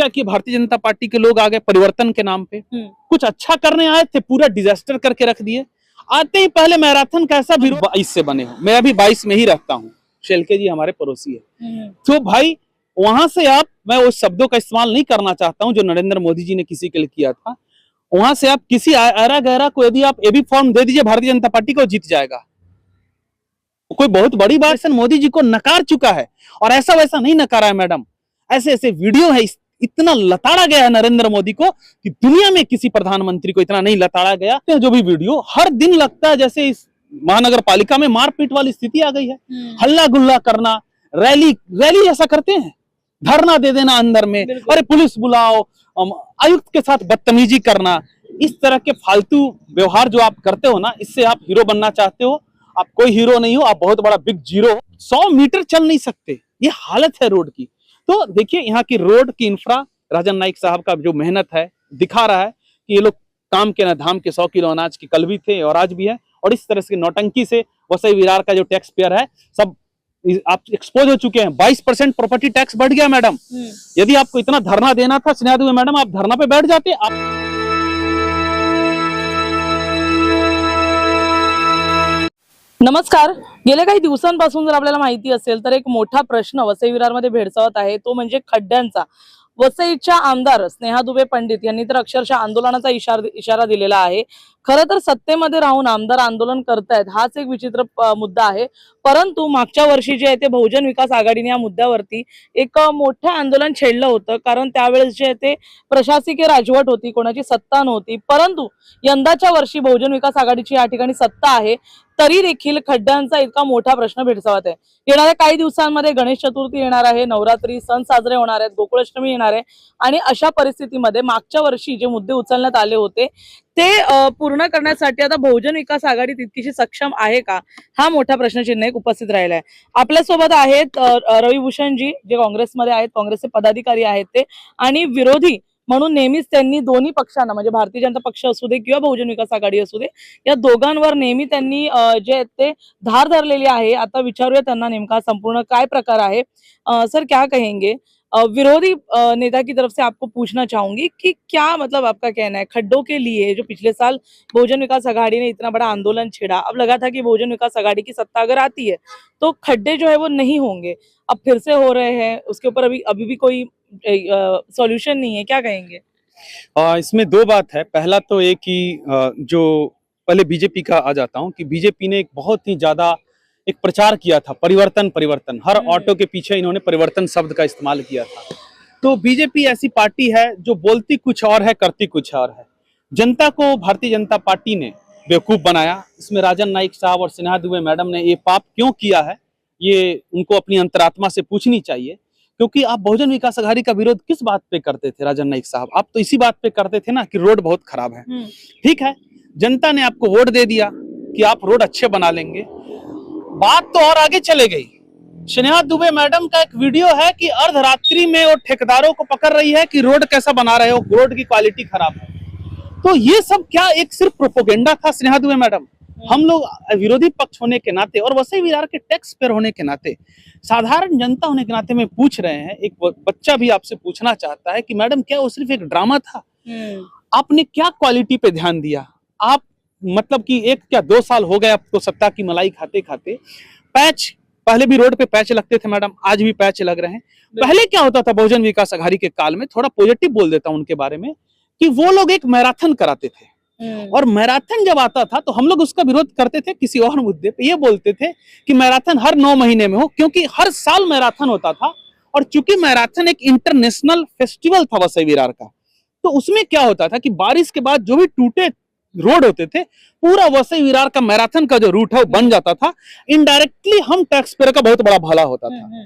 क्या किए, भारतीय जनता पार्टी के लोग आ गए परिवर्तन के नाम पे, कुछ अच्छा करने आए थे, पूरा डिजास्टर करके रख दिए। आते ही पहले मैराथन कैसा भी 22 से बने हो, मैं अभी 22 में ही रहता हूँ, शेलके जी हमारे पड़ोसी है। तो भाई वहां से आप, मैं उस शब्दों का इस्तेमाल नहीं करना चाहता हूं जो नरेंद्र मोदी जी ने किसी के लिए किया था, वहां से आप किसी आरा गहरा को यदि आप एबी फॉर्म दे दीजिए भारतीय जनता पार्टी को, जीत जाएगा। कोई बहुत बड़ी बात मोदी जी को नकार चुका है, और ऐसा वैसा नहीं नकारा है मैडम, ऐसे ऐसे वीडियो है, इतना लताड़ा गया है नरेंद्र मोदी को कि दुनिया में किसी प्रधानमंत्री को इतना नहीं लताड़ा गया। जो भी वीडियो हर दिन लगता है जैसे इस महानगर पालिका में मारपीट वाली स्थिति आ गई है, हल्ला गुल्ला करना, रैली ऐसा करते हैं, धरना दे देना अंदर में, अरे पुलिस बुलाओ, आयुक्त के साथ बदतमीजी करना, इस तरह के फालतू व्यवहार जो आप करते हो ना, इससे आप हीरो बनना चाहते हो। आप कोई हीरो नहीं हो, आप बहुत बड़ा बिग जीरो हो। 100 मीटर चल नहीं सकते, ये हालत है रोड की। तो देखिए यहाँ की रोड की इंफ्रा, राजन नाइक साहब का जो मेहनत है दिखा रहा है कि ये लोग काम के न धाम के 100 किलो अनाज के कल भी थे और आज भी है। और इस तरह से नौटंकी से वसई विरार का जो टैक्स पेयर है सब आप एक्सपोज हो चुके हैं। 22% प्रॉपर्टी टैक्स बढ़ गया मैडम। यदि आपको इतना धरना देना था स्नेहा दुबे मैडम, आप धरना पे बैठ जाते। आप नमस्कार। गेल्या काही दिवसांपासून जर आपल्याला माहिती असेल तर एक मोठा प्रश्न वसई विरारमध्ये भेडसावत आहे, तो म्हणजे खड्ड्यांचा। वसईच्या आमदार स्नेहा दुबे पंडित यांनी तर अक्षरशः आंदोलनाचा इशारा दिलेला आहे। खरं तर सत्तेमध्ये राहून आमदार आंदोलन करतायत हाच एक विचित्र मुद्दा आहे। परंतु मागच्या वर्षी जे आहे ते बहुजन विकास आघाडीने या मुद्द्यावरती एक मोठं आंदोलन छेडलं होतं, कारण त्यावेळेस जे ते प्रशासकीय राजवट होती, कोणाची सत्ता नव्हती। परंतु यंदाच्या वर्षी बहुजन विकास आघाडीची या ठिकाणी सत्ता आहे, तरी देखील खड्ड्यांचा इतका मोठा प्रश्न भेडसावत आहे। येणाऱ्या काही दिवसांमध्ये गणेश चतुर्थी येणार आहे, नवरात्री सण साजरे होणार आहेत, गोकुळाष्टमी येणार आहे, आणि अशा परिस्थितीमध्ये मागच्या वर्षी जे मुद्दे उचलण्यात आले होते ते पूर्ण करण्यासाठी आता बहुजन विकास आघाडी तितकीशी सक्षम आहे का, हा मोठा प्रश्नचिन्ह एक उपस्थित राहिला आहे। आपल्या सोबत आहेत रवी भूषण जी, जे काँग्रेसमध्ये आहेत, काँग्रेसचे पदाधिकारी आहेत ते, आणि विरोधी म्हणून नेहमीच त्यांनी दोन्ही पक्षांना, म्हणजे भारतीय जनता पक्ष असू दे किंवा बहुजन विकास आघाडी असू दे, या दोघांवर नेहमी त्यांनी जे ते धार धरलेली आहे। आता विचारूया त्यांना नेमका संपूर्ण काय प्रकार आहे। सर क्या कहेंगे? विरोधी नेता की तरफ से आपको पूछना चाहूंगी कि क्या मतलब आपका कहना है खड्डों के लिए, जो पिछले साल बहुजन विकास आघाड़ी ने इतना बड़ा आंदोलन छेड़ा, अब लगा था कि बहुजन विकास आघाड़ी की सत्ता अगर आती है तो खड्डे जो है वो नहीं होंगे, अब फिर से हो रहे हैं, उसके ऊपर अभी भी कोई सॉल्यूशन नहीं है, क्या कहेंगे? इसमें दो बात है। पहला तो एक ही जो पहले बीजेपी का आ जाता हूं कि बीजेपी ने एक बहुत ही ज्यादा एक प्रचार किया था, परिवर्तन, हर ऑटो के पीछे इन्होंने परिवर्तन शब्द का इस्तेमाल किया था। तो बीजेपी ऐसी पार्टी है जो बोलती कुछ और है, करती कुछ और है। जनता को भारतीय जनता पार्टी ने बेवकूफ बनाया। इसमें राजन नाइक साहब और स्नेहा दुबे मैडम ने ये पाप क्यों किया है, ये उनको अपनी अंतरात्मा से पूछनी चाहिए। क्योंकि आप बहुजन विकास आघाड़ी का विरोध किस बात पे करते थे राजन नाइक साहब? आप तो इसी बात पे करते थे ना कि रोड बहुत खराब है। ठीक है, जनता ने आपको वोट दे दिया कि आप रोड अच्छे बना लेंगे, बात तो और आगे चले गई। स्नेहा दुबे मैडम का एक वीडियो है कि अर्धरात्रि में वो ठेकेदारों को पकड़ रही है कि रोड कैसा बना रहे हो, रोड की क्वालिटी खराब है। तो ये सब क्या एक सिर्फ प्रोपोगेंडा था स्नेहा दुबे मैडम? हम लोग विरोधी पक्ष होने के नाते और वसई विरार के टैक्स पेयर होने के नाते, साधारण जनता होने के नाते में पूछ रहे हैं। एक बच्चा भी आपसे पूछना चाहता है कि मैडम क्या वो सिर्फ एक ड्रामा था? आपने क्या क्वालिटी पे ध्यान दिया? आप मतलब कि एक क्या 2 साल हो गए आपको सत्ता की मलाई खाते खाते। पैच, पहले भी रोड पे पैच लगते थे मैडम, आज भी पैच लग रहे हैं। पहले क्या होता था बहुजन विकास आघाड़ी के काल में, थोड़ा पॉजिटिव बोल देता हूं उनके बारे में, कि वो लोग एक मैराथन कराते थे, और मैराथन जब आता था तो हम लोग उसका विरोध करते थे किसी और मुद्दे पे। ये बोलते थे कि मैराथन हर 9 महीने में हो, क्योंकि हर साल मैराथन होता था। और चूंकि मैराथन एक इंटरनेशनल फेस्टिवल था वसई विरार का, तो उसमें क्या होता था कि बारिश के बाद जो भी टूटे रोड होते थे, पूरा वसई विरार का मैराथन का जो रूट है वो बन जाता था। इनडायरेक्टली हम टैक्स पेयर का बहुत बड़ा भला होता था।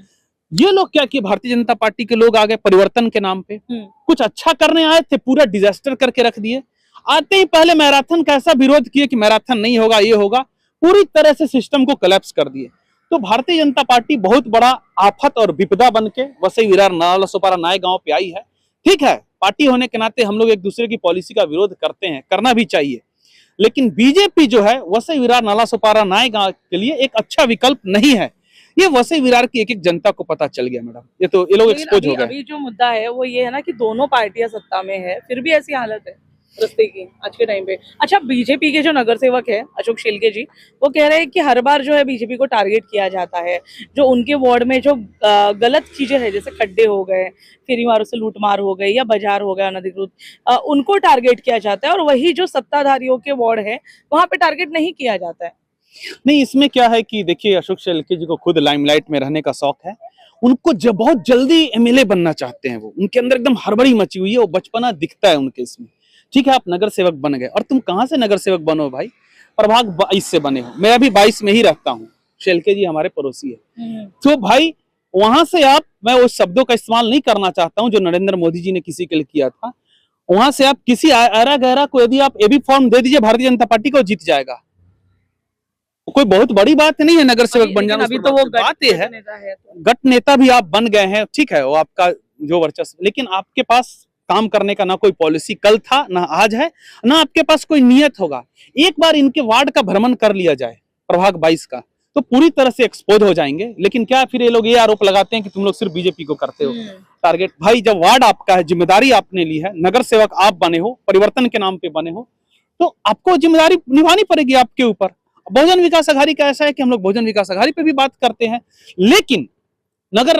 ये लोग क्या किए, भारतीय जनता पार्टी के लोग आ गए परिवर्तन के नाम पे, कुछ अच्छा करने आए थे, पूरा डिजास्टर करके रख दिए। आते ही पहले मैराथन का ऐसा विरोध किए कि मैराथन नहीं होगा, ये होगा, पूरी तरह से सिस्टम को कोलैप्स कर दिए। तो भारतीय जनता पार्टी बहुत बड़ा आफत और विपदा बन के वसई विरार नाला सोपारा नाय गांव पे आई है। ठीक है, पार्टी होने के नाते हम लोग एक दूसरे की पॉलिसी का विरोध करते हैं, करना भी चाहिए, लेकिन बीजेपी जो है वसई विरार नाला सोपारा नाय गांव के लिए एक अच्छा विकल्प नहीं है। ये वसई विरार की एक एक जनता को पता चल गया मैडम, ये तो ये लोग लेकिन एक्सपोज हो अभी गए। अभी जो मुद्दा है वो ये है ना कि दोनों पार्टियां सत्ता में है, फिर भी ऐसी हालत है रस्ते की आज के टाइम पे। अच्छा, बीजेपी के जो नगर सेवक है अशोक शेलके जी, वो कह रहे हैं कि हर बार जो है बीजेपी को टारगेट किया जाता है, जो उनके वार्ड में जो गलत चीजें हैं जैसे खड्डे हो गए, फेरीवारों से लूटमार हो गई या बाजार हो गया अनधिकृत, उनको टारगेट किया जाता है, और वही जो सत्ताधारियों के वार्ड है वहां पे टारगेट नहीं किया जाता है। नहीं, इसमें क्या है कि देखिए अशोक शेलके जी को खुद लाइमलाइट में रहने का शौक है, उनको बहुत जल्दी एमएलए बनना चाहते हैं, वो उनके अंदर एकदम हड़बड़ी मची हुई है, वो बचपना दिखता है उनके इसमें। ठीक है, आप नगर सेवक बन गए, और तुम कहाँ से नगर सेवक बनो भाई, प्रभाग 22 से बने हो, मैं भी 22 में ही रहता हूँ, शेलके जी हमारे पड़ोसी है। तो भाई वहां से आप, मैं उस शब्दों का इस्तेमाल नहीं करना चाहता हूँ जो नरेंद्र मोदी जी ने किसी के लिए किया था, वहां से आप किसी आरा गहरा को यदि आप एबी फॉर्म दे दीजिए भारतीय जनता पार्टी को, जीत जाएगा। कोई बहुत बड़ी बात नहीं है नगर सेवक बन जाना। अभी तो वो बात यह है, नेता है तो। गट नेता भी आप बन गए हैं, ठीक है, वो आपका जो वर्चस्व, लेकिन आपके पास काम करने का ना कोई पॉलिसी कल था ना आज है, ना आपके पास कोई नियत होगा। एक बार इनके वार्ड का भ्रमण कर लिया जाए प्रभाग 22 का, तो पूरी तरह से एक्सपोज हो जाएंगे। लेकिन क्या फिर ये लोग ये आरोप लगाते हैं कि तुम लोग सिर्फ बीजेपी को करते हो टारगेट। भाई जब वार्ड आपका है, जिम्मेदारी आपने ली है, नगर सेवक आप बने हो, परिवर्तन के नाम पे बने हो, तो आपको जिम्मेदारी निभानी पड़ेगी आपके ऊपर। बहुजन विकास अघाड़ी का ऐसा है कि हम लोग बहुजन विकास अघाड़ी पे भी बात करते हैं, लेकिन नगर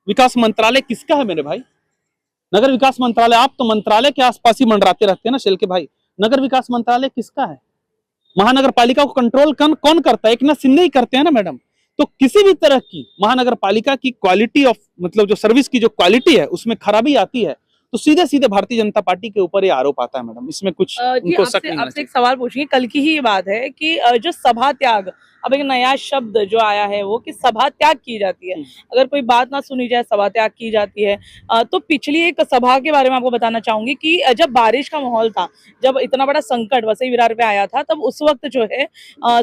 विकास मंत्रालय किसका है मेरे भाई? नगर विकास मंत्रालय, आप तो मंत्रालय के आसपास ही मंडराते रहते हैं ना शेलके भाई, नगर विकास मंत्रालय किसका है? महानगर पालिका को कंट्रोल कौन करता है? एक ना शिंदे ही करते हैं ना मैडम। तो किसी भी तरह की महानगर पालिका की क्वालिटी ऑफ, मतलब जो सर्विस की जो क्वालिटी है उसमें खराबी आती है, तो सीधे सीधे भारतीय जनता पार्टी के ऊपर ये आरोप आता है मैडम, इसमें कुछ उनको शक नहीं होना आपसे एक सवाल पूछिए, कल की ही ये बात है कि जो सभा त्याग, अब एक नया शब्द जो आया है वो कि सभा त्याग की जाती है, अगर कोई बात ना सुनी जाए सभा त्याग की जाती है। तो पिछली एक सभा के बारे में आपको बताना चाहूंगी कि जब बारिश का माहौल था, जब इतना बड़ा संकट वसई विरार पे आया था, तब उस वक्त जो है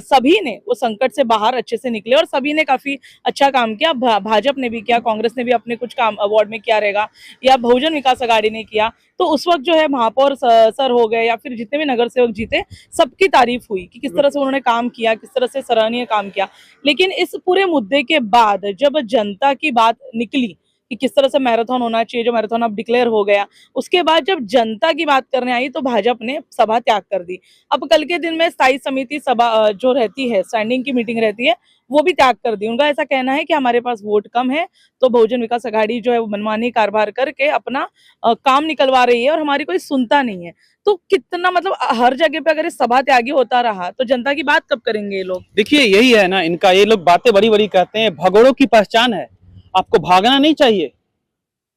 सभी ने वो संकट से बाहर अच्छे से निकले और सभी ने काफी अच्छा काम किया। भाजपा ने भी किया, कांग्रेस ने भी अपने कुछ काम वार्ड में किया रहेगा, या बहुजन विकास अघाड़ी ने किया। तो उस वक्त जो है महापौर सर हो गए या फिर जितने भी नगर सेवक जीते, सबकी तारीफ हुई कि किस तरह से उन्होंने काम किया, किस तरह से सराहनीय काम किया। लेकिन इस पूरे मुद्दे के बाद जब जनता की बात निकली कि किस तरह से मैराथन होना चाहिए, जो मैराथन अब डिक्लेयर हो गया, उसके बाद जब जनता की बात करने आई तो भाजपा ने सभा त्याग कर दी। अब कल के दिन में स्थायी समिति सभा जो रहती है, स्टैंडिंग की मीटिंग रहती है, वो भी त्याग कर दी। उनका ऐसा कहना है कि हमारे पास वोट कम है, तो बहुजन विकास अघाड़ी जो है वो मनमानी कारभार करके अपना काम निकलवा रही है और हमारी कोई सुनता नहीं है। तो कितना, मतलब हर जगह पे अगर सभा त्यागी होता रहा तो जनता की बात कब करेंगे ये लोग? देखिए यही है ना इनका, ये लोग बातें बड़ी बड़ी कहते हैं, भगोड़ों की पहचान है, आपको भागना नहीं चाहिए।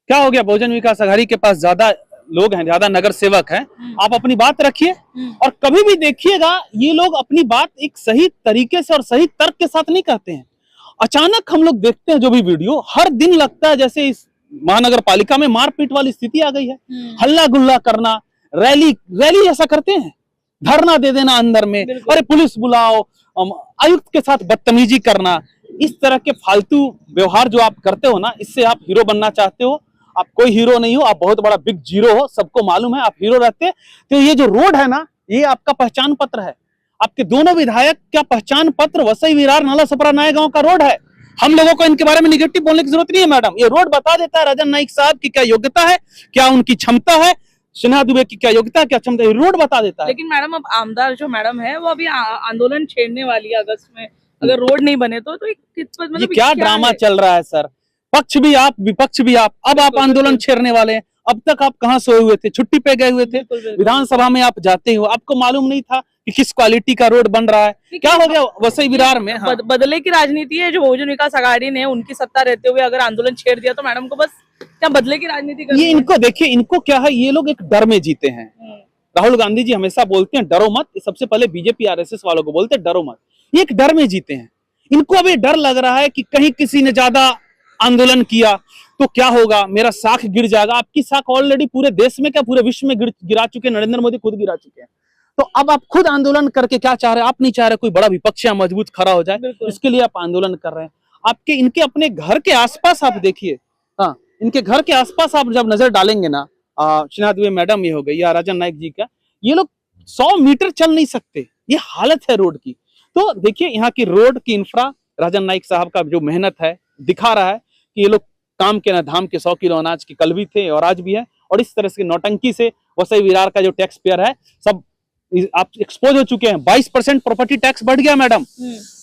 क्या हो गया, बहुजन विकास अघाड़ी के पास ज्यादा लोग हैं, ज्यादा नगर सेवक हैं, आप अपनी बात रखिए। और कभी भी देखिएगा ये लोग अपनी बात एक सही तरीके से और सही तर्क के साथ नहीं कहते हैं। अचानक हम लोग देखते हैं जो भी वीडियो, हर दिन लगता है जैसे इस महानगर पालिका में मारपीट वाली स्थिति आ गई है, हल्ला गुल्ला करना, रैली ऐसा करते हैं, धरना दे देना अंदर में, अरे पुलिस बुलाओ, आयुक्त के साथ बदतमीजी करना, इस तरह के फालतू व्यवहार जो आप करते हो ना, इससे आप हीरो बनना चाहते हो। आप कोई हीरो नहीं हो, आप बहुत बड़ा बिग जीरो हो, सबको मालूम है आप हीरो रहते। तो ये जो रोड है ना, ये आपका पहचान पत्र है, आपके दोनों विधायक का पहचान पत्र वसई विरार नाला सपरा नया गांव का रोड है। हम लोगों को इनके बारे में निगेटिव बोलने की जरूरत नहीं है मैडम, ये रोड बता देता है राजन नाइक साहब की क्या योग्यता है, क्या उनकी क्षमता है, सिन्हा दुबे की क्या योग्यता, क्या क्षमता है, रोड बता देता है। लेकिन मैडम अब आमदार जो मैडम है वो अभी आंदोलन छेड़ने वाली है अगस्त में, अगर रोड नहीं बने तो मतलब ये क्या ड्रामा चल रहा है सर? पक्ष भी आप, विपक्ष भी आप, अब आप आंदोलन छेड़ने वाले हैं। अब तक आप कहाँ सोए हुए थे? छुट्टी पे गए हुए थे, विधानसभा में आप जाते हो, आपको मालूम नहीं था कि किस क्वालिटी का रोड बन रहा है? क्या हो गया वसई विरार में? हाँ। बदले की राजनीति है जो बहुजन विकास अघाड़ी ने, उनकी सत्ता रहते हुए अगर आंदोलन छेड़ दिया तो मैडम को बस क्या बदले की राजनीति करनी है? ये इनको देखिए, इनको क्या है, ये लोग एक डर में जीते हैं। राहुल गांधी जी हमेशा बोलते हैं डरो मत, सबसे पहले बीजेपी आरएसएस वालों को बोलते हैं डरो मत, ये एक डर में जीते हैं। इनको अभी डर लग रहा है कि कहीं किसी ने ज्यादा आंदोलन किया तो क्या होगा, मेरा साख गिर जाएगा। आपकी साख ऑलरेडी पूरे देश में क्या पूरे विश्व में गिरा चुके, नरेंद्र मोदी खुद गिरा चुके हैं। तो अब आप खुद आंदोलन करके क्या चाह रहे हैं? आप नहीं चाह रहे कोई बड़ा विपक्ष या मजबूत खड़ा हो जाए, इसके लिए आप आंदोलन कर रहे हैं। आपके इनके अपने घर के आसपास आप देखिए, हाँ, इनके घर के आसपास आप जब नजर डालेंगे ना, सिन्हा दुबे मैडम ये हो गई या राजन नाइक जी का, ये लोग 100 मीटर चल नहीं सकते, ये हालत है रोड की। तो देखिए यहाँ की रोड की इंफ्रा राजन नाईक साहब का जो मेहनत है दिखा रहा है कि ये लोग काम के ना धाम के 100 किलो अनाज के कल भी थे और आज भी है। और इस तरह से नौटंकी से वसई विरार का जो टैक्स पेयर है सब आप एक्सपोज हो चुके हैं। 22% प्रॉपर्टी टैक्स बढ़ गया मैडम।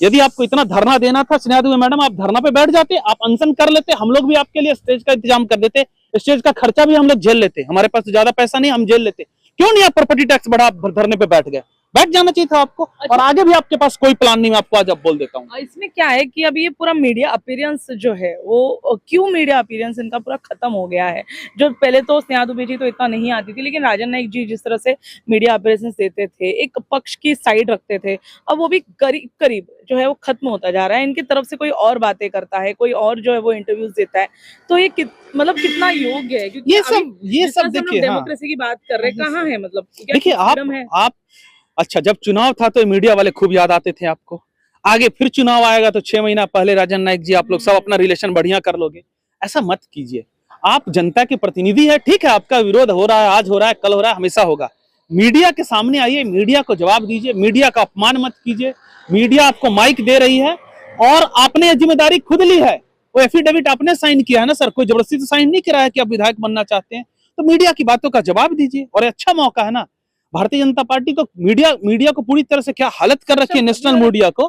यदि आपको इतना धरना देना था स्नेहा दुबे मैडम, आप धरना पे बैठ जाते, आप अनशन कर लेते, हम लोग भी आपके लिए स्टेज का इंतजाम कर देते, स्टेज का खर्चा भी हम लोग झेल लेते। हमारे पास तो ज्यादा पैसा नहीं, हम झेल लेते। क्यों नहीं आप प्रॉपर्टी टैक्स बढ़ा, आप धरने पे बैठ गए? बैठ जाना चाहिए था आपको। और आगे भी आपके पास कोई प्लान नहीं, मैं आपको आज अब बोल देता हूँ। इसमें क्या है कि अभी ये पूरा मीडिया अपीयरेंस जो है वो क्यों मीडिया अपीयरेंस इनका पूरा खत्म हो गया है। जो पहले तो स्नेहा दुबे जी तो इतना नहीं आती थी, लेकिन राजन नाईक जी जिस तरह से मीडिया अपीयरेंस देते थे, एक पक्ष की साइड रखते थे, अब वो भी करीब करीब जो है वो खत्म होता जा रहा है। इनकी तरफ से कोई और बातें करता है, कोई और जो है वो इंटरव्यूज देता है, तो ये मतलब कितना योग्य है? क्योंकि ये सब देखिए, डेमोक्रेसी की बात कर रहे हैं, कहाँ है मतलब? देखिए आप अच्छा, जब चुनाव था तो मीडिया वाले खूब याद आते थे आपको। आगे फिर चुनाव आएगा तो 6 महीना पहले राजन नाईक जी आप लोग सब अपना रिलेशन बढ़िया कर लोगे। ऐसा मत कीजिए। आप जनता के प्रतिनिधि है, ठीक है, आपका विरोध हो रहा है, आज हो रहा है, कल हो रहा है, हमेशा होगा। मीडिया के सामने आइए, मीडिया को जवाब दीजिए, मीडिया का अपमान मत कीजिए। मीडिया आपको माइक दे रही है और आपने जिम्मेदारी खुद ली है। वो एफिडेविट आपने साइन किया है ना सर, कोई जबरदस्ती तो साइन नहीं किया है कि आप विधायक बनना चाहते हैं। तो मीडिया की बातों का जवाब दीजिए और अच्छा मौका है ना। भारतीय जनता पार्टी को मीडिया को पूरी तरह से क्या हालत कर रखी है, नेशनल मीडिया को।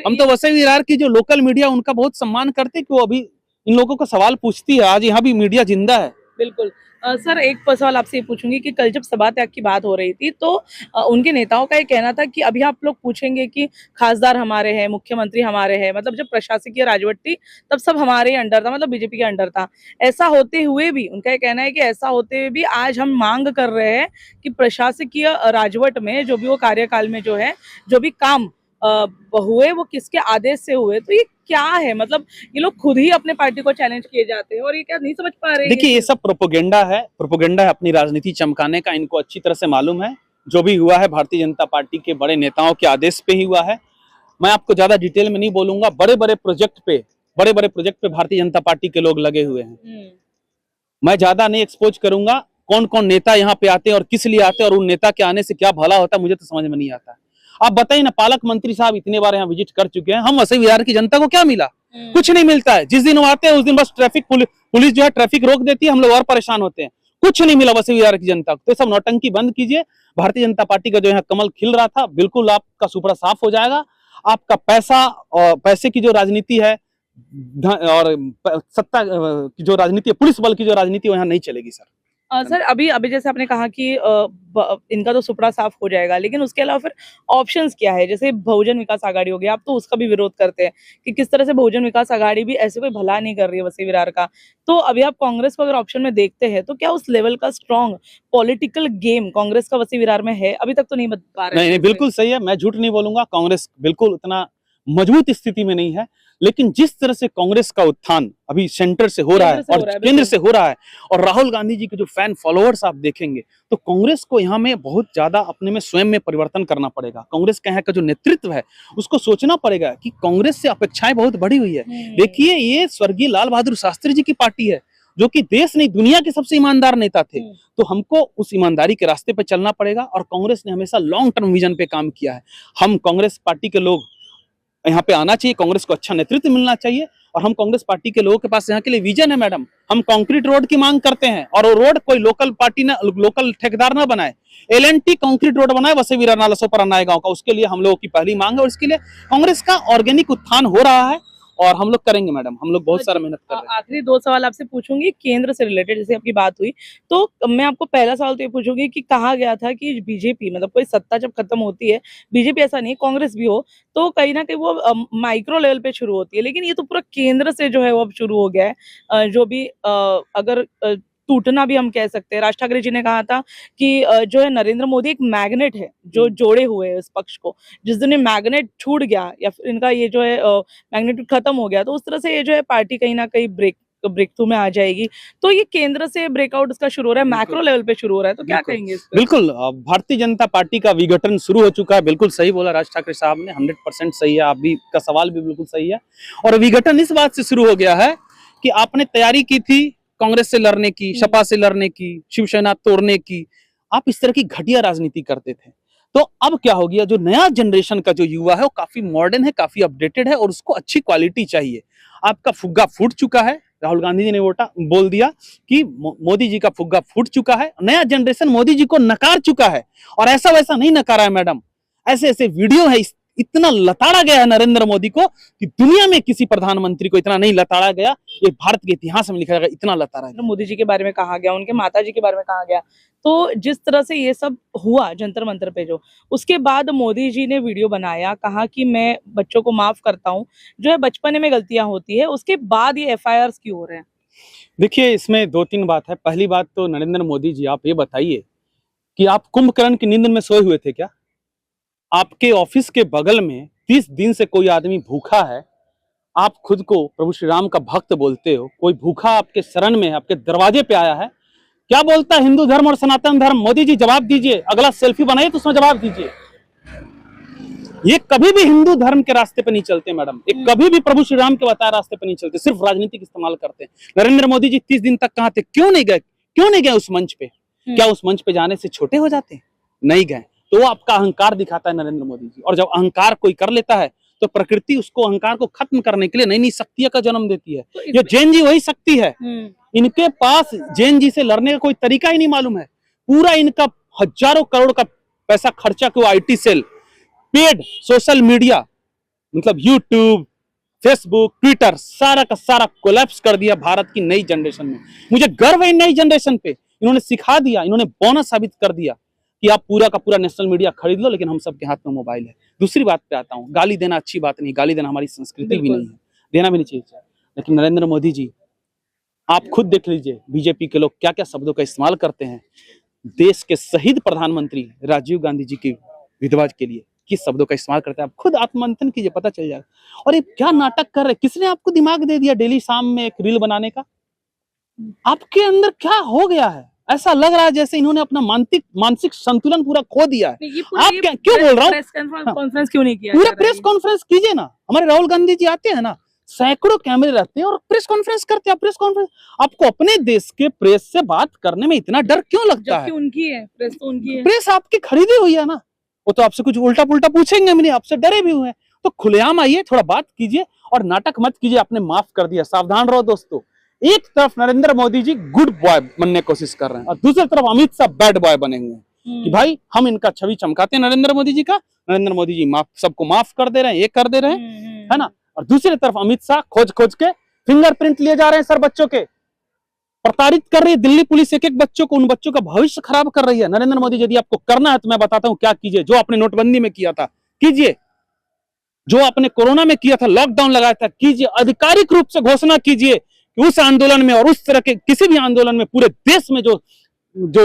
हम तो वसई विरार की जो लोकल मीडिया उनका बहुत सम्मान करते हैं कि वो अभी इन लोगों को सवाल पूछती है। आज यहाँ भी मीडिया जिंदा है। बिल्कुल। सर एक सवाल आपसे ये पूछूंगी कि कल जब सभा त्याग की बात हो रही थी तो उनके नेताओं का ये कहना था कि अभी आप लोग पूछेंगे कि खासदार हमारे हैं, मुख्यमंत्री हमारे हैं, मतलब जब प्रशासकीय राजवट थी तब सब हमारे अंडर था, मतलब बीजेपी के अंडर था। ऐसा होते हुए भी उनका ये कहना है कि ऐसा होते हुए भी आज हम मांग कर रहे हैं कि प्रशासकीय राजवट में जो भी वो कार्यकाल में जो है जो भी काम हुए वो किसके आदेश से हुए। तो ये क्या है? मतलब ये लोग खुद ही अपने पार्टी को चैलेंज किए जाते हैं और ये क्या नहीं समझ पा रहे हैं? देखिए ये सब प्रोपोगेंडा है अपनी राजनीति चमकाने का। इनको अच्छी तरह से मालूम है जो भी हुआ है भारतीय जनता पार्टी के बड़े नेताओं के आदेश पे ही हुआ है। मैं आपको ज्यादा डिटेल में नहीं बोलूंगा। बड़े बड़े प्रोजेक्ट पे भारतीय जनता पार्टी के लोग लगे हुए हैं। मैं ज्यादा नहीं एक्सपोज करूंगा कौन कौन नेता यहाँ पे आते हैं और किस लिए आते हैं और उन नेता के आने से क्या भला होता है, मुझे तो समझ में नहीं आता। आप बताइए ना, पालक मंत्री साहब इतने बार यहाँ विजिट कर चुके हैं, हम वसई विहार की जनता को क्या मिला? कुछ नहीं मिलता है। जिस दिन वो आते हैं उस दिन बस ट्रैफिक पुलिस जो है ट्रैफिक रोक देती है, हम लोग और परेशान होते हैं। कुछ नहीं मिला वसई विहार की जनता को। तो सब नौटंकी बंद कीजिए। भारतीय जनता पार्टी का जो यहाँ कमल खिल रहा था, बिल्कुल आपका सुपड़ा साफ हो जाएगा। आपका पैसा और पैसे की जो राजनीति है और सत्ता की जो राजनीति है, पुलिस बल की जो राजनीति है, यहाँ नहीं चलेगी सर। सर अभी जैसे आपने कहा कि इनका तो सुपड़ा साफ हो जाएगा, लेकिन उसके अलावा फिर ऑप्शंस क्या है? जैसे बहुजन विकास आघाड़ी हो गया, आप तो उसका भी विरोध करते हैं कि किस तरह से बहुजन विकास आघाड़ी भी ऐसे कोई भला नहीं कर रही है वसई विरार का। तो अभी आप कांग्रेस को अगर ऑप्शन में देखते हैं तो क्या उस लेवल का स्ट्रॉन्ग पॉलिटिकल गेम कांग्रेस का वसई विरार में है? अभी तक तो नहीं बता पा रहे। नहीं, बिल्कुल सही है, मैं झूठ नहीं बोलूंगा। कांग्रेस बिल्कुल उतना मजबूत स्थिति में नहीं है, लेकिन जिस तरह से कांग्रेस का उत्थान अभी सेंटर से हो रहा है और केंद्र से हो रहा है और राहुल गांधी जी के जो फैन फॉलोअर्स आप देखेंगे, तो कांग्रेस को यहाँ में बहुत ज्यादा अपने में स्वयं में परिवर्तन करना पड़ेगा। कांग्रेस का यहाँ का जो नेतृत्व है उसको सोचना पड़ेगा कि कांग्रेस से अपेक्षाएं बहुत बढ़ी हुई है। देखिए ये स्वर्गीय लाल बहादुर शास्त्री जी की पार्टी है जो कि देश नहीं दुनिया के सबसे ईमानदार नेता थे। तो हमको उस ईमानदारी के रास्ते पे चलना पड़ेगा और कांग्रेस ने हमेशा लॉन्ग टर्म विजन पे काम किया है। हम कांग्रेस पार्टी के लोग यहाँ पे आना चाहिए, कांग्रेस को अच्छा नेतृत्व मिलना चाहिए और हम कांग्रेस पार्टी के लोगों के पास यहाँ के लिए विजन है मैडम। हम कंक्रीट रोड की मांग करते हैं और वो रोड कोई लोकल पार्टी ना, लोकल ठेकेदार ना बनाए। L&T कंक्रीट रोड बनाए वसई विरार नालासोपारा नायगांव का, उसके लिए हम लोगों की पहली मांग है और इसके लिए कांग्रेस का ऑर्गेनिक उत्थान हो रहा है और हम लोग करेंगे मैडम। हम लोग बहुत सारा मेहनत कर रहे हैं। आखिरी 2 सवाल आपसे पूछूंगी केंद्र से रिलेटेड, जैसे आपकी बात हुई तो मैं आपको पहला सवाल तो ये पूछूंगी कि कहा गया था कि बीजेपी मतलब कोई सत्ता जब खत्म होती है, बीजेपी ऐसा नहीं कांग्रेस भी हो, तो कहीं ना कहीं वो माइक्रो लेवल पे शुरू होती है, लेकिन ये तो पूरा केंद्र से जो है वो अब शुरू हो गया है। जो भी अगर टूटना भी हम कह सकते हैं। राज ठाकरे जी ने कहा था कि जो है नरेंद्र मोदी एक मैग्नेट है जो जोड़े हुए है इस पक्ष को। जिस दिन ये मैग्नेट छूट गया या फिर इनका ये जो है मैग्नेट खत्म हो गया, तो उस तरह से ये जो है पार्टी कहीं ना कहीं ब्रेक थ्रू में आ जाएगी। तो ये केंद्र से ब्रेकआउट इसका शुरू हो रहा है, मैक्रो लेवल पे शुरू हो रहा है, तो क्या कहेंगे इस पे? बिल्कुल, भारतीय जनता पार्टी का विघटन शुरू हो चुका है। बिल्कुल सही बोला राज ठाकरे साहब ने, 100% सही है। आप भी का सवाल भी बिल्कुल सही है। और विघटन इस बात से शुरू हो गया है कि आपने तैयारी की थी कांग्रेस से लड़ने की, सपा से लड़ने की, शिवसेना तोड़ने की। आप इस तरह की घटिया राजनीति करते थे। तो अब क्या हो गया, जो नया जनरेशन का जो युवा है वो काफी मॉडर्न है, काफी अपडेटेड है और उसको अच्छी क्वालिटी चाहिए। आपका फुग्गा फूट चुका है, राहुल गांधी जी ने बोल दिया कि मोदी जी का फुग्गा फूट चुका है, नया जनरेशन मोदी जी को नकार चुका है। और ऐसा वैसा नहीं नकारा है मैडम, ऐसे ऐसे वीडियो है, इतना लताड़ा गया है नरेंद्र मोदी को कि दुनिया में किसी प्रधानमंत्री को इतना नहीं लताड़ा गया, ये भारत के इतिहास में लिखा जाएगा, इतना लताड़ा गया। मोदी जी के बारे में कहा गया, उनके माता जी के बारे में कहा गया। तो जिस तरह से ये सब हुआ जंतर मंतर पे, जो उसके बाद मोदी जी ने वीडियो बनाया, कहा कि मैं बच्चों को माफ करता हूँ, जो है बचपने में गलतियां होती है, उसके बाद ये FIRs क्यों हो रहे हैं? देखिए, इसमें दो तीन बात है। पहली बात तो नरेंद्र मोदी जी, आप ये बताइए कि आप कुंभकर्ण की नींद में सोए हुए थे क्या? आपके ऑफिस के बगल में 30 दिन से कोई आदमी भूखा है, आप खुद को प्रभु श्री राम का भक्त बोलते हो, कोई भूखा आपके शरण में, आपके दरवाजे पे आया है, क्या बोलता है हिंदू धर्म और सनातन धर्म? मोदी जी जवाब दीजिए, अगला सेल्फी बनाइए तो उसमें जवाब दीजिए। ये कभी भी हिंदू धर्म के रास्ते पे नहीं चलते मैडम, ये कभी भी प्रभु श्री राम के बताए रास्ते पे नहीं चलते, सिर्फ राजनीतिक इस्तेमाल करते हैं। नरेंद्र मोदी जी 30 दिन तक कहाँ थे? क्यों नहीं गए उस मंच पे? क्या उस मंच पे जाने से छोटे हो जाते? नहीं गए। तो वो आपका अहंकार दिखाता है नरेंद्र मोदी जी, और जब अहंकार कोई कर लेता है तो प्रकृति उसको अहंकार को खत्म करने के लिए नई नई शक्तियों का जन्म देती है। ये जैन जी वही शक्ति है, इनके पास जैन जी से लड़ने का कोई तरीका ही नहीं मालूम है। पूरा इनका हजारों करोड़ का पैसा खर्चा किया IT cell, paid social media, मतलब यूट्यूब, फेसबुक, ट्विटर, सारा का सारा कोलैप्स कर दिया भारत की नई जनरेशन में। मुझे गर्व है नई जनरेशन पे, इन्होंने सिखा दिया, इन्होंने बोनस साबित कर दिया कि आप पूरा का पूरा नेशनल मीडिया खरीद लो, लेकिन हम सबके हाथ में मोबाइल है। दूसरी बात पे आता हूँ, गाली देना अच्छी बात नहीं, गाली देना हमारी संस्कृति भी नहीं है, देना भी नहीं चाहिए। लेकिन नरेंद्र मोदी जी, आप खुद देख लीजिए बीजेपी के लोग क्या क्या शब्दों का इस्तेमाल करते हैं। देश के शहीद प्रधानमंत्री राजीव गांधी जी की विधवा के लिए किस शब्दों का इस्तेमाल करते हैं, आप खुद आत्ममंथन कीजिए, पता चल जाएगा। और ये क्या नाटक कर रहे हैं? किसने आपको दिमाग दे दिया डेली शाम में एक रील बनाने का? आपके अंदर क्या हो गया है? ऐसा लग रहा है जैसे इन्होंने अपना मानसिक संतुलन पूरा खो दिया है। आप क्यों बोल रहा हूँ, प्रेस कॉन्फ्रेंस क्यों नहीं किया? पूरा प्रेस कॉन्फ्रेंस कीजिए ना। हमारे राहुल गांधी जी आते हैं ना, सैकड़ों कैमरे रहते हैं और प्रेस कॉन्फ्रेंस करते हैं। प्रेस कॉन्फ्रेंस, आपको अपने देश के प्रेस से बात करने में इतना डर क्यों लगता है? उनकी है प्रेस, तो उनकी है, प्रेस आपकी खरीदी हुई है ना, वो तो आपसे कुछ उल्टा पुल्टा पूछेंगे भी नहीं, आपसे डरे भी हुए हैं। तो खुलेआम आइए, थोड़ा बात कीजिए और नाटक मत कीजिए। आपने माफ कर दिया, सावधान रहो दोस्तों। एक तरफ नरेंद्र मोदी जी गुड बॉय बनने की कोशिश कर रहे हैं और दूसरी तरफ अमित शाह बैड बॉय बने हुए हैं कि भाई हम इनका छवि चमकाते हैं नरेंद्र मोदी जी का। नरेंद्र मोदी जी सबको माफ कर दे रहे हैं, ये कर दे रहे हैं, है ना। और दूसरी तरफ अमित शाह खोज के फिंगरप्रिंट लिए जा रहे हैं सर बच्चों के, प्रताड़ित कर रही है दिल्ली पुलिस एक एक बच्चों को, उन बच्चों का भविष्य खराब कर रही है। नरेंद्र मोदी यदि आपको करना है तो मैं बताता हूं क्या कीजिए। जो आपने नोटबंदी में किया था कीजिए, जो आपने कोरोना में किया था, लॉकडाउन लगाया था, कीजिए। आधिकारिक रूप से घोषणा कीजिए कि उस आंदोलन में और उस तरह के किसी भी आंदोलन में पूरे देश में जो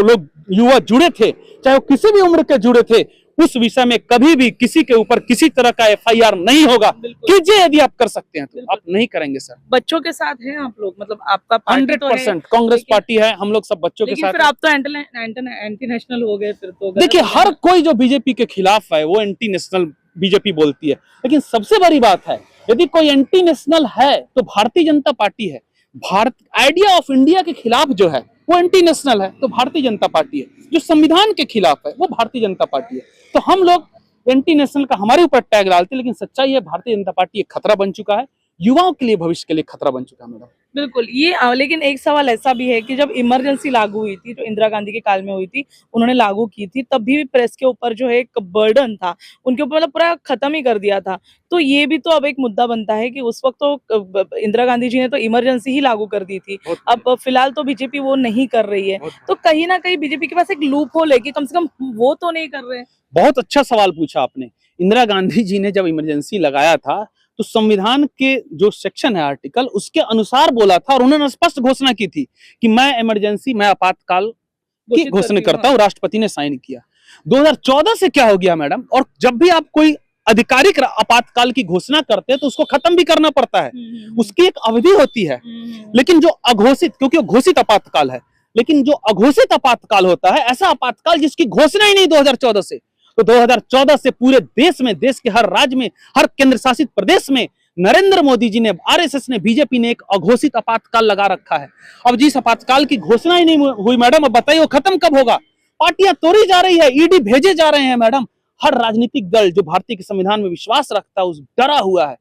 लोग युवा जुड़े थे, चाहे वो किसी भी उम्र के जुड़े थे, उस विषय में कभी भी किसी के ऊपर किसी तरह का FIR नहीं होगा। कीजिए यदि आप कर सकते हैं तो। आप नहीं करेंगे सर? बच्चों के साथ हैं आप लोग, मतलब आपका 100% कांग्रेस पार्टी है, हम लोग सब बच्चों के साथ। फिर आप तो एंटी नेशनल हो गए फिर तो। देखिए, हर कोई जो बीजेपी के खिलाफ है वो एंटी नेशनल बीजेपी बोलती है, लेकिन सबसे बड़ी बात है यदि कोई एंटी नेशनल है तो भारतीय जनता पार्टी है। भारत आइडिया ऑफ इंडिया के खिलाफ जो है वो एंटी नेशनल है तो भारतीय जनता पार्टी है। जो संविधान के खिलाफ है वो भारतीय जनता पार्टी है। तो हम लोग एंटी नेशनल का हमारे ऊपर टैग डालते हैं, लेकिन सच्चाई है भारतीय जनता पार्टी एक खतरा बन चुका है, युवाओं के लिए, भविष्य के लिए खतरा बन चुका है मैडम। बिल्कुल। ये लेकिन एक सवाल ऐसा भी है कि जब इमरजेंसी लागू हुई थी, जो इंदिरा गांधी के काल में हुई थी, उन्होंने लागू की थी, तब भी प्रेस के ऊपर जो है एक बर्डन था, उनके ऊपर मतलब पूरा खत्म ही कर दिया था। तो ये भी तो अब एक मुद्दा बनता है कि उस वक्त तो इंदिरा गांधी जी ने तो इमरजेंसी ही लागू कर दी थी, अब फिलहाल तो बीजेपी वो नहीं कर रही है। तो कहीं ना कहीं बीजेपी के पास एक लूप होल है कि कम से कम वो तो नहीं कर रहे। बहुत अच्छा सवाल पूछा आपने। इंदिरा गांधी जी ने जब इमरजेंसी लगाया था तो संविधान के जो सेक्शन है आर्टिकल, उसके अनुसार बोला था और उन्होंने स्पष्ट घोषणा की थी कि मैं इमरजेंसी, मैं आपातकाल की घोषणा करता हूँ। राष्ट्रपति ने साइन किया। 2014 से क्या हो गया मैडम, और जब भी आप कोई आधिकारिक आपातकाल की घोषणा करते हैं तो उसको खत्म भी करना पड़ता है, उसकी एक अवधि होती है। लेकिन जो अघोषित, क्योंकि वो घोषित आपातकाल है, लेकिन जो अघोषित आपातकाल होता है, ऐसा आपातकाल जिसकी घोषणा ही नहीं 2014 से, तो 2014 से पूरे देश में, देश के हर राज्य में, हर केंद्र शासित प्रदेश में नरेंद्र मोदी जी ने, RSS ने, बीजेपी ने एक अघोषित आपातकाल लगा रखा है। अब जिस आपातकाल की घोषणा ही नहीं हुई मैडम, अब बताइए वो खत्म कब होगा? पार्टियां तोड़ी जा रही है, ईडी भेजे जा रहे हैं मैडम। हर राजनीतिक दल जो भारतीय के संविधान में विश्वास रखता है उस डरा हुआ है,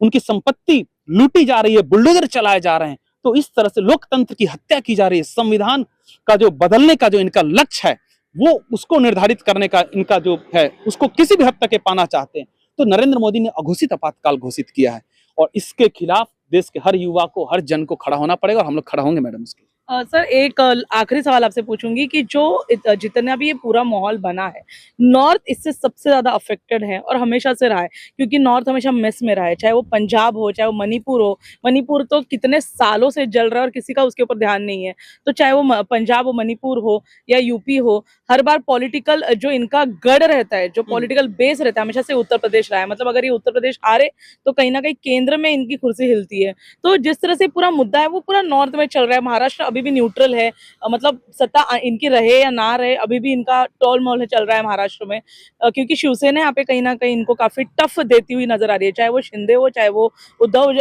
उनकी संपत्ति लूटी जा रही है, बुलडोजर चलाए जा रहे हैं। तो इस तरह से लोकतंत्र की हत्या की जा रही है। संविधान का जो बदलने का जो इनका लक्ष्य है, वो उसको निर्धारित करने का इनका जो है, उसको किसी भी हद तक ये पाना चाहते हैं। तो नरेंद्र मोदी ने अघोषित आपातकाल घोषित किया है और इसके खिलाफ देश के हर युवा को, हर जन को खड़ा होना पड़ेगा और हम लोग खड़ा होंगे मैडम इसके। सर एक आखिरी सवाल आपसे पूछूंगी कि जो जितना भी ये पूरा माहौल बना है, नॉर्थ इससे सबसे ज्यादा अफेक्टेड है और हमेशा से रहा है, क्योंकि नॉर्थ हमेशा मेस में रहा है, चाहे वो पंजाब हो, चाहे वो मणिपुर हो। मणिपुर तो कितने सालों से जल रहा है और किसी का उसके ऊपर ध्यान नहीं है। तो चाहे वो पंजाब हो, मणिपुर हो या यूपी हो, हर बार पॉलिटिकल जो इनका गढ़ रहता है, जो पॉलिटिकल बेस रहता है, हमेशा से उत्तर प्रदेश रहा है। मतलब अगर ये उत्तर प्रदेश हारे तो कहीं ना कहीं केंद्र में इनकी कुर्सी हिलती है। तो जिस तरह से पूरा मुद्दा है वो पूरा नॉर्थ में चल रहा है। महाराष्ट्र अभी भी न्यूट्रल है, मतलब सत्ता इनकी रहे या ना रहे, अभी भी इनका टोल मोल चल रहा है महाराष्ट्र में, क्योंकि शिवसेना यहाँ पे कहीं ना कहीं इनको काफी टफ देती हुई नजर आ रही है, चाहे वो शिंदे हो, चाहे वो उद्धव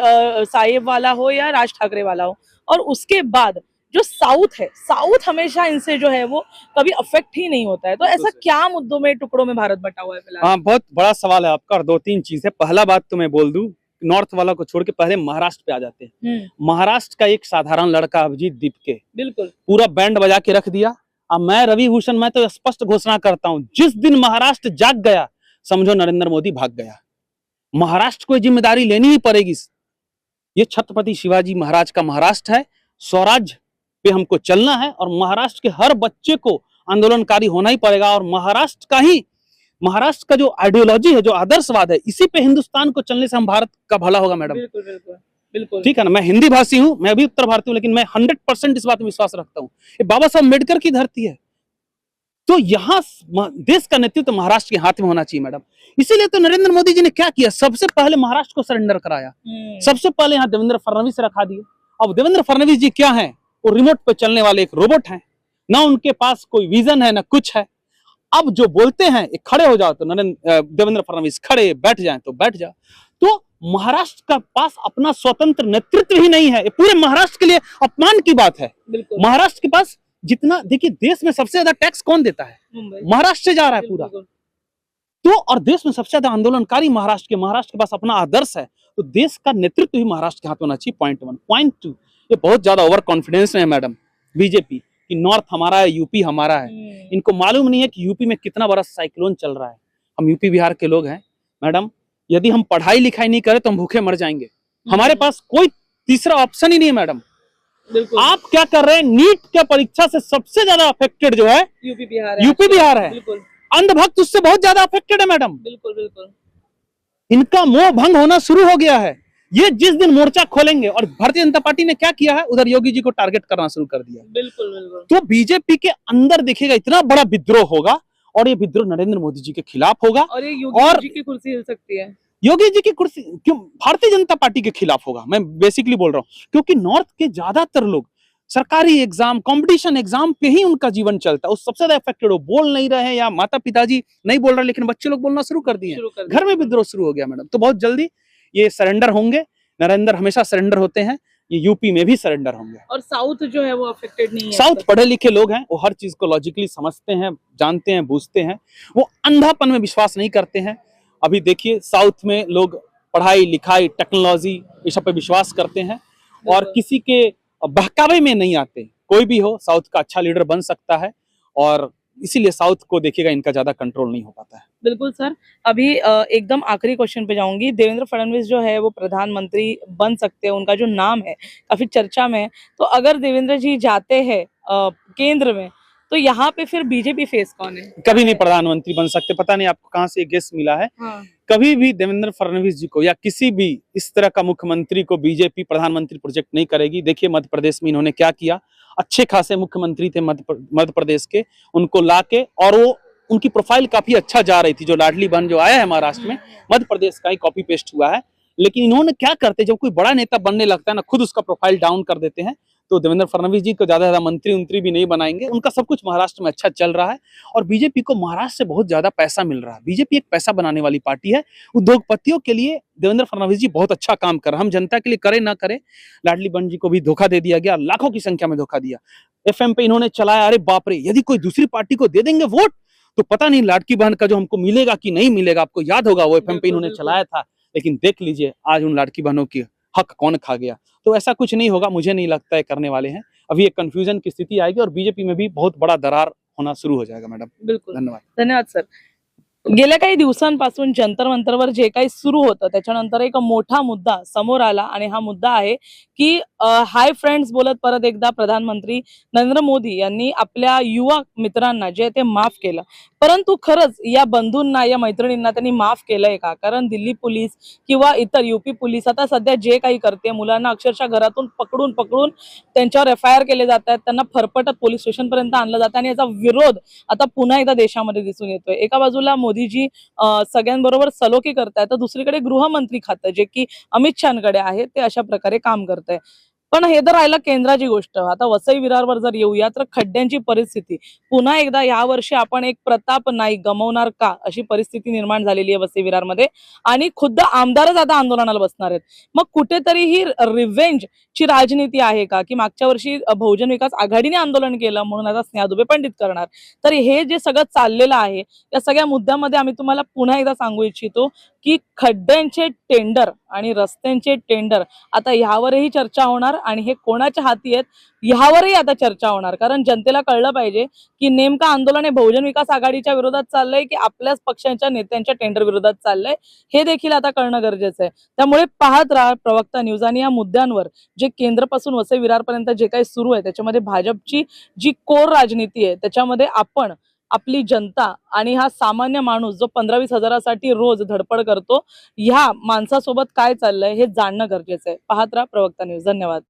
साहेब वाला हो या राज ठाकरे वाला हो। और उसके बाद जो साउथ है, साउथ हमेशा इनसे जो है वो कभी अफेक्ट ही नहीं होता है। तो ऐसा क्या मुद्दों में, टुकड़ों में भारत बटा हुआ है फिलहाल? हाँ, बहुत बड़ा सवाल है आपका और दो तीन चीज है। पहला बात तो मैं बोल दूं, नॉर्थ वाला को छोड़ के पहले महाराष्ट्र पे आ जाते हैं। महाराष्ट्र का एक साधारण लड़का अभिजीत दीपके बिल्कुल पूरा बैंड बजा के रख दिया। अब मैं रवि भूषण, मैं तो स्पष्ट घोषणा करता हूं, जिस दिन महाराष्ट्र जाग गया समझो नरेंद्र मोदी भाग गया। महाराष्ट्र को जिम्मेदारी लेनी ही पड़ेगी। ये छत्रपति शिवाजी महाराज का महाराष्ट्र है, स्वराज्य पे हमको चलना है और महाराष्ट्र के हर बच्चे को आंदोलनकारी होना ही पड़ेगा। और महाराष्ट्र का जो आइडियोलॉजी है, जो आदर्शवाद है, इसी पे हिंदुस्तान को चलने से हम भारत का भला होगा मैडम। बिल्कुल बिल्कुल बिल्कुल ठीक है ना। मैं हिंदी भाषी हूँ, मैं भी उत्तर भारतीय हूँ, लेकिन मैं 100% इस बात में विश्वास रखता हूँ, ये बाबा साहब अम्बेडकर की धरती है। तो यहाँ देश का नेतृत्व महाराष्ट्र के हाथ में होना चाहिए मैडम। इसीलिए तो नरेंद्र मोदी जी ने क्या किया, सबसे पहले महाराष्ट्र को सरेंडर कराया। सबसे पहले यहाँ देवेंद्र फडणवीस रखा दिए। अब देवेंद्र फडणवीस जी क्या है, वो रिमोट पे चलने वाले एक रोबोट हैं, ना उनके पास कोई विजन है ना कुछ है। अब जो बोलते हैं खड़े हो जाओ तो देवेंद्र फडणवीस खड़े, बैठ जाएं तो बैठ जाओ। तो महाराष्ट्र का पास अपना स्वतंत्र नेतृत्व ही नहीं है, ये पूरे महाराष्ट्र के लिए अपमान की बात है। महाराष्ट्र के पास जितना, देखिए देश में सबसे ज्यादा टैक्स कौन देता है, महाराष्ट्र से जा रहा है पूरा। तो और देश में सबसे ज्यादा आंदोलनकारी महाराष्ट्र के पास अपना आदर्श है, तो देश का नेतृत्व ही महाराष्ट्र के हाथ में होना चाहिए। पॉइंट 1। पॉइंट 2, ये बहुत ज्यादा ओवर कॉन्फिडेंस में है मैडम बीजेपी कि नॉर्थ हमारा है, यूपी हमारा है। इनको मालूम नहीं है कि यूपी में कितना बड़ा साइक्लोन चल रहा है। हम यूपी बिहार के लोग हैं मैडम, यदि हम पढ़ाई लिखाई नहीं करें तो हम भूखे मर जाएंगे। हमारे पास कोई तीसरा ऑप्शन ही नहीं है मैडम। आप क्या कर रहे हैं, नीट के परीक्षा से सबसे ज्यादा अफेक्टेड जो है यूपी बिहार है। अंधभक्त उससे बहुत ज्यादा अफेक्टेड है मैडम। बिल्कुल बिल्कुल इनका मोह भंग होना शुरू हो गया है। ये जिस दिन मोर्चा खोलेंगे, और भारतीय जनता पार्टी ने क्या किया है, उधर योगी जी को टारगेट करना शुरू कर दिया। बिल्कुल बिल्कुल। तो बीजेपी के अंदर देखिएगा इतना बड़ा विद्रोह होगा, और ये विद्रोह नरेंद्र मोदी जी के खिलाफ होगा। और ये योगी जी की कुर्सी हिल सकती है। योगी जी की कुर्सी क्यों, भारतीय जनता पार्टी के खिलाफ होगा। मैं बेसिकली बोल रहा हूँ क्योंकि नॉर्थ के ज्यादातर लोग सरकारी एग्जाम, कंपटीशन एग्जाम पे ही उनका जीवन चलता है। उस सबसे ज्यादा अफेक्टेड हो, बोल नहीं रहे हैं या माता पिताजी नहीं बोल रहे, लेकिन बच्चे लोग बोलना शुरू कर दिए, घर में विद्रोह शुरू हो गया मैडम। तो बहुत जल्दी ये सरेंडर होंगे। नरेंद्र हमेशा सरेंडर होते हैं, ये यूपी में भी सरेंडर होंगे। और साउथ जो है वो अफेक्टेड नहीं है। साउथ पढ़े लिखे लोग हैं, वो हर चीज को लॉजिकली समझते हैं, जानते हैं, बूझते हैं। वो अंधापन में विश्वास नहीं करते हैं। अभी देखिए साउथ में लोग पढ़ाई लिखाई, टेक्नोलॉजी, ये सब पे विश्वास करते हैं और किसी के बहकावे में नहीं आते। कोई भी हो साउथ का अच्छा लीडर बन सकता है, और इसीलिए साउथ को देखिएगा इनका ज्यादा कंट्रोल नहीं हो पाता है। बिल्कुल सर। अभी एकदम आखिरी क्वेश्चन पे जाऊंगी। देवेंद्र फडणवीस जो है वो प्रधानमंत्री बन सकते हैं, उनका जो नाम है काफी चर्चा में है। तो अगर देवेंद्र जी जाते हैं केंद्र में, तो यहाँ पे फिर बीजेपी फेस कौन है? कभी नहीं प्रधानमंत्री बन सकते। पता नहीं आपको कहाँ से गेस मिला है। कभी भी देवेंद्र फडणवीस जी को या किसी भी इस तरह का मुख्यमंत्री को बीजेपी प्रधानमंत्री प्रोजेक्ट नहीं करेगी। देखिए मध्य प्रदेश में इन्होंने क्या किया, अच्छे खासे मुख्यमंत्री थे मध्य प्रदेश के, उनको लाके, और वो उनकी प्रोफाइल काफी अच्छा जा रही थी। जो लाडली बहन जो आया है महाराष्ट्र में, मध्य प्रदेश का ही कॉपी पेस्ट हुआ है। लेकिन इन्होंने क्या करते, जब कोई बड़ा नेता बनने लगता है ना, खुद उसका प्रोफाइल डाउन कर देते हैं। तो देवेंद्र फडणवीस जी को ज्यादा मंत्री उंत्री भी नहीं बनाएंगे, उनका सब कुछ महाराष्ट्र में अच्छा चल रहा है और बीजेपी को महाराष्ट्र से बहुत ज्यादा पैसा मिल रहा है। बीजेपी एक पैसा बनाने वाली पार्टी है। उद्योगपतियों के लिए देवेंद्र फडणवीस जी बहुत अच्छा काम कर रहे हैं। हम जनता के लिए करे ना करे, लाडली बहन जी को भी धोखा दे दिया गया, लाखों की संख्या में धोखा दिया। एफएम पे इन्होंने चलाया, अरे बाप रे, यदि कोई दूसरी पार्टी को दे देंगे वोट तो पता नहीं लाडकी बहन का जो हमको मिलेगा कि नहीं मिलेगा। आपको याद होगा वो एफएम पे इन्होंने चलाया था, लेकिन देख लीजिए आज उन लाडकी बहनों की हक कौन खा गया। तो ऐसा कुछ नहीं होगा, मुझे नहीं लगता है करने वाले हैं। अभी एक कंफ्यूजन की स्थिति आएगी और बीजेपी में भी बहुत बड़ा दरार होना शुरू हो जाएगा। मैडम बिल्कुल, धन्यवाद। धन्यवाद सर। गेल्या काही दिवसांपासून जंतर मंतरवर जे काही सुरू होतं त्याच्यानंतर एक मोठा मुद्दा समोर आला आणि हा मुद्दा आहे की हाय फ्रेंड्स बोलत परत एकदा प्रधानमंत्री नरेंद्र मोदी यांनी आपल्या युवा मित्रांना जे ते माफ केलं, परंतु खरंच या बंधूंना या मैत्रिणींना त्यांनी माफ केलंय का? कारण दिल्ली पोलीस किंवा इतर यूपी पोलीस आता सध्या जे काही करते, मुलांना अक्षरशः घरातून पकडून पकडून त्यांच्यावर एफआयआर केले जात आहेत, त्यांना फरफटत पोलीस स्टेशन पर्यंत आणलं जातं आणि याचा विरोध आता पुन्हा एकदा देशामध्ये दिसून येतोय। एका बाजूला मोदीजी सगळ्यांबरोबर सलोखी करतायत, तर दुसरीकडे गृहमंत्री खातं जे की अमित शहाकडे आहे ते अशा प्रकारे काम करतंय। पण हे तर राहिलं केंद्राची गोष्ट। आता वसई विरारवर जर येऊया तर खड्ड्यांची परिस्थिती पुन्हा एकदा या वर्षी आपण एक प्रताप नाईक गमावणार का अशी परिस्थिती निर्माण झालेली आहे वसई विरारमध्ये आणि खुद्द आमदारच आता आंदोलनाला बसणार आहेत। मग कुठेतरी ही रिव्हेंज ची राजनीती आहे का की मागच्या वर्षी बहुजन विकास आघाडीने आंदोलन केलं म्हणून आता स्नेहा दुबे पंडित करणार। तर हे जे सगळं चाललेलं आहे या सगळ्या मुद्द्यामध्ये आम्ही तुम्हाला पुन्हा एकदा सांगू इच्छितो की खड्ड्यांचे टेंडर आणि रस्त्यांचे टेंडर आता ह्यावरही चर्चा होणार आणि हे कोणाच्या हाती आहेत ह्यावरही आता चर्चा होणार। कारण जनतेला कळलं पाहिजे की नेमकं आंदोलन हे बहुजन विकास आघाडीच्या विरोधात चाललंय की आपल्याच पक्षांच्या नेत्यांच्या टेंडर विरोधात चाललंय, हे देखील आता कळणं गरजेचं आहे। त्यामुळे पाहत राहा प्रवक्ता न्यूज आणि या मुद्द्यांवर जे केंद्रापासून वसई विरारपर्यंत जे काही सुरू आहे त्याच्यामध्ये भाजपची जी कोर राजनीती आहे त्याच्यामध्ये आपण आपली जनता आणि हा सामान्य माणूस जो 15-20 हजारासाठी रोज धडपड करतो ह्या माणसासोबत काय चाललंय हे जाणणं गरजेचं आहे। पाहत राहा प्रवक्ता न्यूज। धन्यवाद।